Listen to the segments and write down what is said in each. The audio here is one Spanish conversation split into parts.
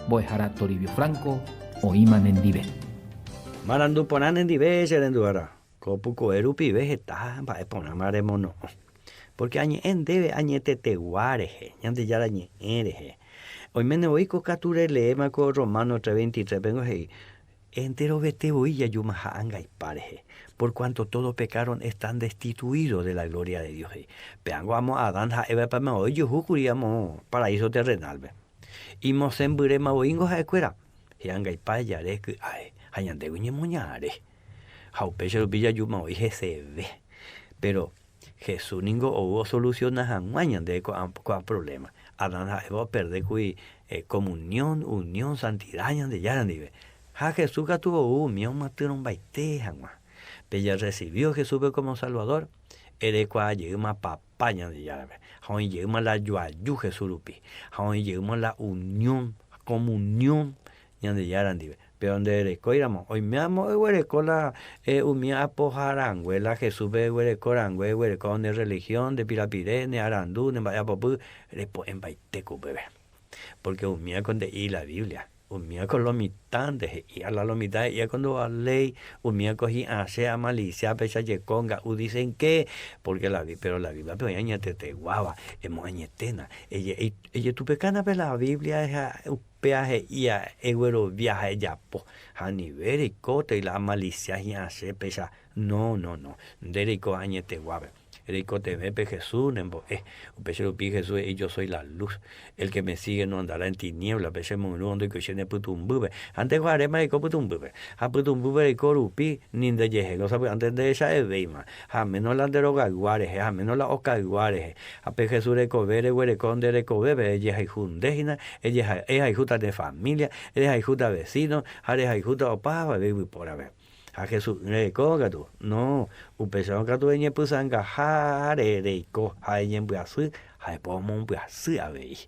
Boejara Toribio Franco, Oiman en Dive. Marandu ponan en Dive, serendura. Copuco erupi vegeta, va a poner maremono. Porque añe en debe añete te guareje, ñante ya añe ereje. Hoy me neoico cature leema co Romano 3:23, vengo hey. Entero vete hoy ya yumaja anga y pareje. Por cuanto todos pecaron, están destituidos de la gloria de Dios. Peango amo a Adán ja eva para hoy yo jucuríamos paraíso terrenal. Y mosen burema oingo ja escuela. Y anga y payare que ay, hayande uñe moñare. Jaupeche lo pilla yuma hoy se ve. Pero Jesús ningo hubo soluciones a de con problema. Adán ja eva perder kui comunión, unión, santidad de ya nive. Ja Jesús que tuvo mío matieron baite jamás. Pero recibió Jesús como Salvador. Ere cua llegamos papaña de ya. Hoy llegamos la yuayu Jesús lupi. Hoy llegamos la unión, comunión de ya nive. Pero donde ereco íbamos, hoy me amo ereco la umia apojaranguela Jesús ve ereco rangue ereco de religión de Pirapirene, Arandú, en Bayapopu, en baiteco bebé. Porque umia con de y la Biblia. Umia con los mitantes y a la mitad y cuando a ley umia cogí a sea malicia pecha yeconga dicen que porque la pero la Biblia pero aña te guava hemos añetena ella tu pecana pero la Biblia es peaje y a euro viaje ya po a nivel y cote y la malicia y hace pecha no derico añete guave. Rico te ve Jesús, peche lo pi Jesús y yo soy la luz. El que me sigue no andará en tiniebla, peche mundo y que tiene putumbube. Antes guarema y coputumbube. A putumbube y corupi, ni de yeje, cosa antes de ella es veima. A menos la deroga guareje, a menos la oca guareje. A pe Jesús recovere, huereconde recovebe, ella es jundejina, ella es justa de familia, ella es justa vecino, ella es justa opava, bebe por haber. A Jesús recógatu no upesao catu eñe pusanga jare reiko hayen buasu hay pomon buasu avei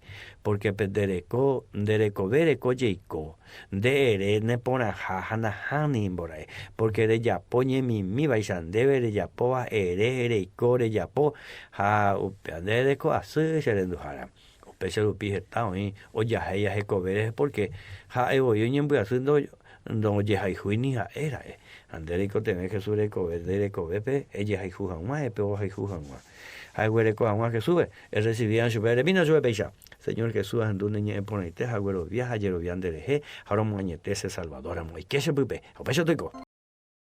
porque pedereco vereco yeiko de ne pona jana hani borai porque de ya poñe mi baisan debe ya poa reiko de ya po ha upeadereco asu serendujara upese lupi jetao o ya ella jecovere porque ha evo yo ñembu asundo no ya juini ha era Anderico teme Jesús de bepe, ella hay jujan más, pero hay jujan más. Hay huereco a que sube, el recibían su padre, vino su pecha. Señor Jesús, andu niñe ponete, agüero viaja, yero vian de leje, ahora moñete se salvador, amo, y que se pupe, o pecho toico.